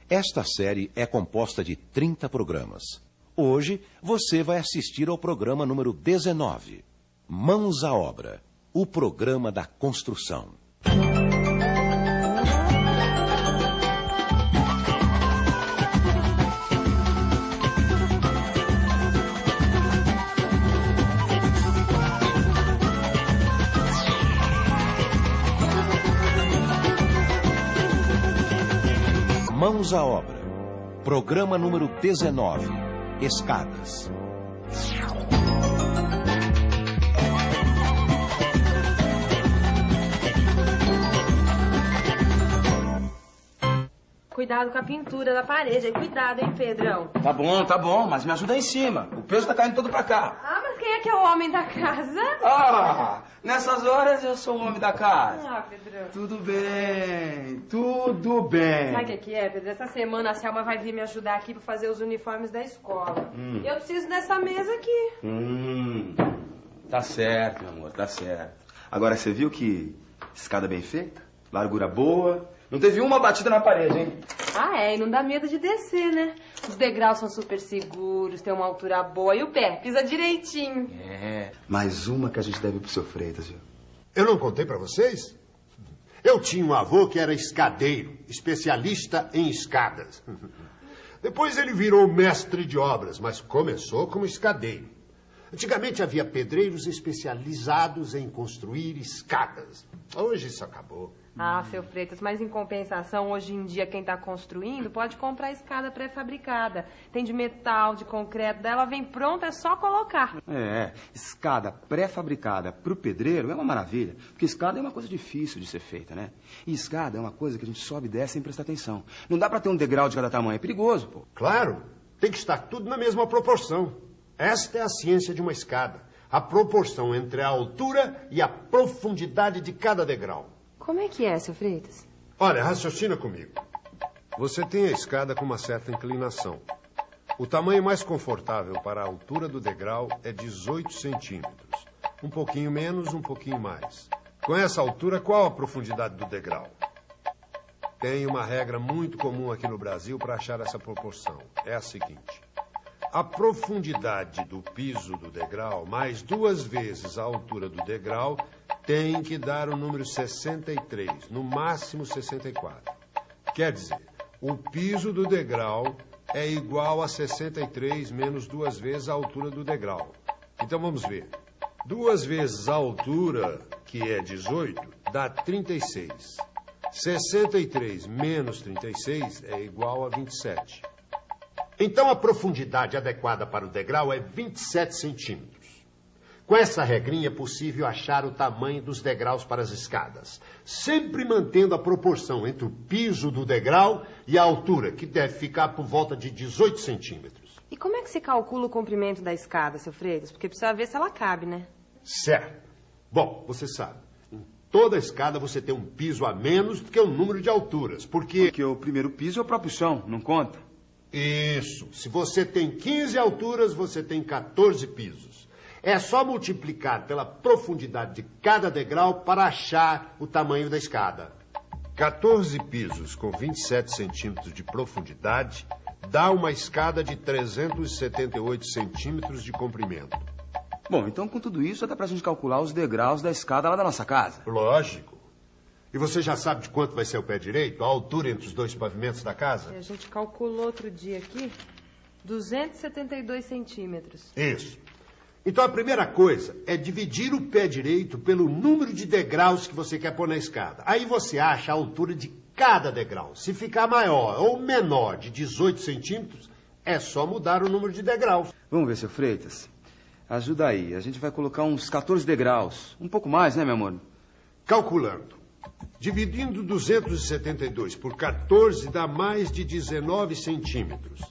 Esta série é composta de 30 programas. Hoje, você vai assistir ao programa número 19, Mãos à Obra, o programa da construção. Mãos à Obra, programa número 19, Escadas. Cuidado com a pintura da parede. Cuidado, hein, Pedrão? Tá bom, mas me ajuda aí em cima. O peso tá caindo todo pra cá. Ah, mas quem é que é o homem da casa? Ah, nessas horas eu sou o homem da casa. Ah, Pedrão. Tudo bem, tudo bem. Sabe o que é, Pedro? Essa semana a Selma vai vir me ajudar aqui pra fazer os uniformes da escola. Eu preciso dessa mesa aqui. Tá certo, meu amor, tá certo. Agora, você viu que escada bem feita? Largura boa. Não teve uma batida na parede, hein? Ah, é, e não dá medo de descer, né? Os degraus são super seguros, tem uma altura boa e o pé pisa direitinho. É, mais uma que a gente deve pro seu Freitas, viu? Eu não contei pra vocês? Eu tinha um avô que era escadeiro, especialista em escadas. Depois ele virou mestre de obras, mas começou como escadeiro. Antigamente havia pedreiros especializados em construir escadas. Hoje isso acabou. Ah, seu Freitas, mas em compensação, hoje em dia quem está construindo pode comprar escada pré-fabricada. Tem de metal, de concreto, dela vem pronta, é só colocar. Escada pré-fabricada pro pedreiro é uma maravilha, porque escada é uma coisa difícil de ser feita, né? E escada é uma coisa que a gente sobe e desce sem prestar atenção. Não dá pra ter um degrau de cada tamanho, é perigoso, pô. Claro, tem que estar tudo na mesma proporção. Esta é a ciência de uma escada. A proporção entre a altura e a profundidade de cada degrau. Como é que é, seu Freitas? Olha, raciocina comigo. Você tem a escada com uma certa inclinação. O tamanho mais confortável para a altura do degrau é 18 centímetros. Um pouquinho menos, um pouquinho mais. Com essa altura, qual a profundidade do degrau? Tem uma regra muito comum aqui no Brasil para achar essa proporção. É a seguinte. A profundidade do piso do degrau mais 2 vezes a altura do degrau tem que dar o número 63, no máximo 64. Quer dizer, o piso do degrau é igual a 63 menos 2 vezes a altura do degrau. Então vamos ver. 2 vezes a altura, que é 18, dá 36. 63 menos 36 é igual a 27. Então a profundidade adequada para o degrau é 27 centímetros. Com essa regrinha é possível achar o tamanho dos degraus para as escadas, sempre mantendo a proporção entre o piso do degrau e a altura, que deve ficar por volta de 18 centímetros. E como é que se calcula o comprimento da escada, seu Freitas? Porque precisa ver se ela cabe, né? Certo. Bom, você sabe, em toda escada você tem um piso a menos do que o número de alturas, porque o primeiro piso é o próprio chão, não conta? Isso. Se você tem 15 alturas, você tem 14 pisos. É só multiplicar pela profundidade de cada degrau para achar o tamanho da escada. 14 pisos com 27 centímetros de profundidade dá uma escada de 378 centímetros de comprimento. Bom, então com tudo isso dá pra gente calcular os degraus da escada lá da nossa casa. Lógico. E você já sabe de quanto vai ser o pé direito, a altura entre os 2 pavimentos da casa? A gente calculou outro dia aqui, 272 centímetros. Isso. Então a primeira coisa é dividir o pé direito pelo número de degraus que você quer pôr na escada. Aí você acha a altura de cada degrau. Se ficar maior ou menor de 18 centímetros, é só mudar o número de degraus. Vamos ver, seu Freitas. Ajuda aí. A gente vai colocar uns 14 degraus. Um pouco mais, né, meu amor? Calculando. Dividindo 272 por 14 dá mais de 19 centímetros.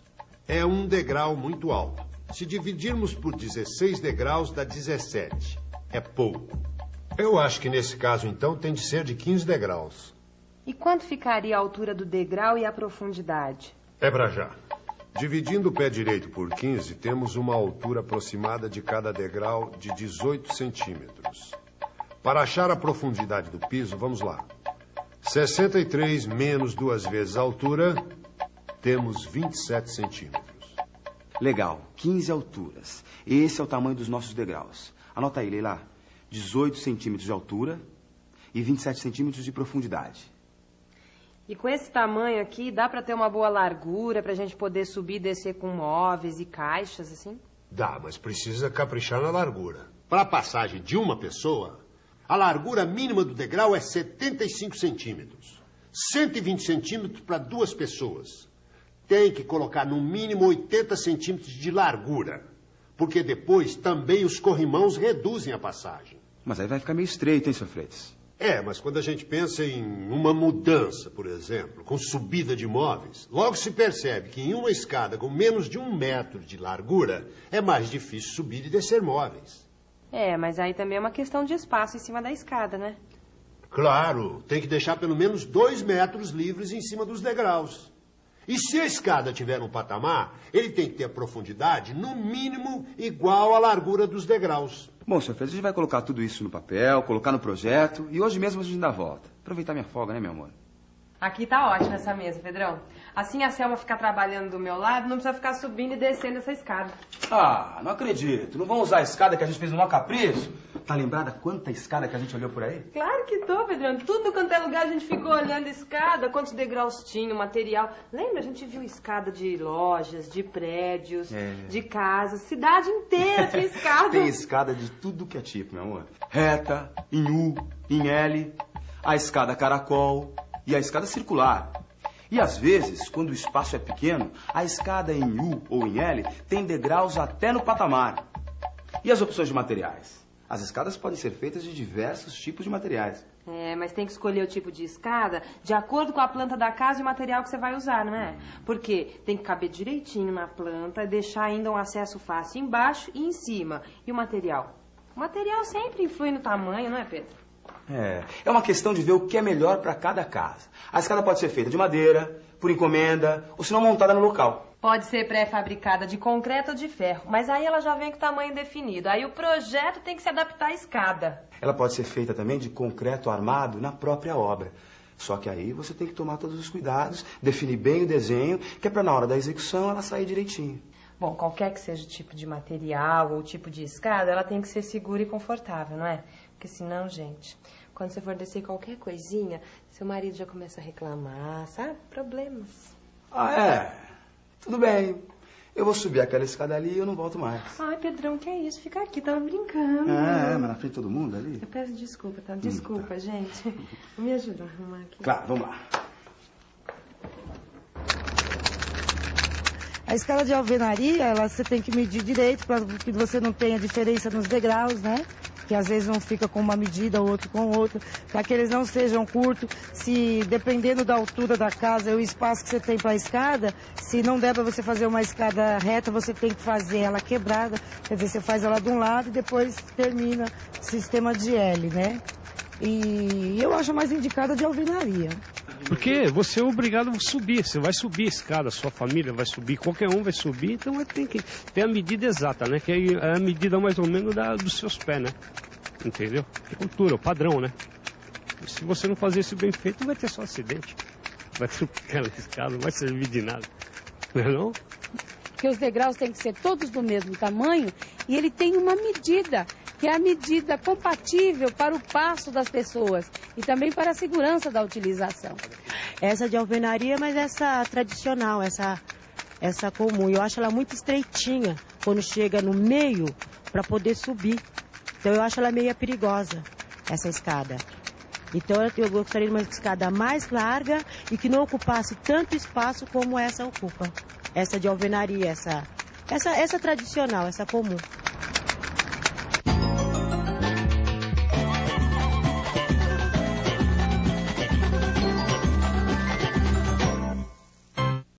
É um degrau muito alto. Se dividirmos por 16 degraus, dá 17. É pouco. Eu acho que nesse caso, então, tem de ser de 15 degraus. E quanto ficaria a altura do degrau e a profundidade? É pra já. Dividindo o pé direito por 15, temos uma altura aproximada de cada degrau de 18 centímetros. Para achar a profundidade do piso, vamos lá. 63 menos 2 vezes a altura Temos 27 centímetros. Legal, 15 alturas. Esse é o tamanho dos nossos degraus. Anota aí, Leila. 18 centímetros de altura e 27 centímetros de profundidade. E com esse tamanho aqui, dá pra ter uma boa largura pra gente poder subir e descer com móveis e caixas, assim? Dá, mas precisa caprichar na largura. Para a passagem de uma pessoa, a largura mínima do degrau é 75 centímetros. 120 centímetros para 2 pessoas. Tem que colocar no mínimo 80 centímetros de largura. Porque depois também os corrimãos reduzem a passagem. Mas aí vai ficar meio estreito, hein, Sr. Freitas? É, mas quando a gente pensa em uma mudança, por exemplo, com subida de móveis, logo se percebe que em uma escada com menos de 1 metro de largura, é mais difícil subir e descer móveis. É, mas aí também é uma questão de espaço em cima da escada, né? Claro, tem que deixar pelo menos 2 metros livres em cima dos degraus. E se a escada tiver um patamar, ele tem que ter a profundidade, no mínimo, igual à largura dos degraus. Bom, Sr. Freitas, a gente vai colocar tudo isso no papel, colocar no projeto, e hoje mesmo a gente dá a volta. Aproveitar minha folga, né, meu amor? Aqui tá ótima essa mesa, Pedrão. Assim a Selma ficar trabalhando do meu lado, não precisa ficar subindo e descendo essa escada. Ah, não acredito. Não vão usar a escada que a gente fez no maior capricho? Tá lembrada quanta escada que a gente olhou por aí? Claro que tô, Pedrão. Tudo quanto é lugar a gente ficou olhando escada, quantos degraus tinha, o material. Lembra? A gente viu escada de lojas, de prédios, de casas. Cidade inteira tinha escada. Tem escada de tudo que é tipo, meu amor. Reta, em U, em L, a escada caracol e a escada circular. E às vezes, quando o espaço é pequeno, a escada em U ou em L tem degraus até no patamar. E as opções de materiais? As escadas podem ser feitas de diversos tipos de materiais. É, mas tem que escolher o tipo de escada de acordo com a planta da casa e o material que você vai usar, não é? Porque tem que caber direitinho na planta e deixar ainda um acesso fácil embaixo e em cima. E o material? O material sempre influi no tamanho, não é, Pedro? É uma questão de ver o que é melhor para cada casa. A escada pode ser feita de madeira, por encomenda, ou se não montada no local. Pode ser pré-fabricada de concreto ou de ferro, mas aí ela já vem com o tamanho definido. Aí o projeto tem que se adaptar à escada. Ela pode ser feita também de concreto armado na própria obra. Só que aí você tem que tomar todos os cuidados, definir bem o desenho, que é para na hora da execução ela sair direitinho. Bom, qualquer que seja o tipo de material ou o tipo de escada, ela tem que ser segura e confortável, não é? Porque senão, gente, quando você for descer qualquer coisinha, seu marido já começa a reclamar, sabe? Problemas. Ah, é? Tudo bem. Eu vou subir aquela escada ali e eu não volto mais. Ai, Pedrão, que é isso? Fica aqui, tava brincando. Mas na frente de todo mundo ali? Eu peço desculpa, tá? Desculpa, gente. Me ajuda a arrumar aqui. Claro, vamos lá. A escala de alvenaria, você tem que medir direito para que você não tenha diferença nos degraus, né? Que às vezes um fica com uma medida, o outro com outra, para que eles não sejam curtos. Se dependendo da altura da casa e o espaço que você tem para a escada, se não der para você fazer uma escada reta, você tem que fazer ela quebrada. Quer dizer, você faz ela de um lado e depois termina o sistema de L, né? E eu acho mais indicada de alvenaria. Porque você é obrigado a subir, você vai subir a escada, sua família vai subir, qualquer um vai subir, então tem que ter a medida exata, né? Que é a medida mais ou menos dos seus pés, né? Entendeu? É cultura, o padrão, né? E se você não fazer isso bem feito, vai ter só acidente. Vai ter aquela escada, não vai servir de nada. Não é não? Porque os degraus têm que ser todos do mesmo tamanho e ele tem uma medida, que é a medida compatível para o passo das pessoas e também para a segurança da utilização. Essa de alvenaria, mas essa tradicional, essa comum. Eu acho ela muito estreitinha quando chega no meio para poder subir. Então eu acho ela meio perigosa, essa escada. Então eu gostaria de uma escada mais larga e que não ocupasse tanto espaço como essa ocupa. Essa de alvenaria, essa tradicional, essa comum.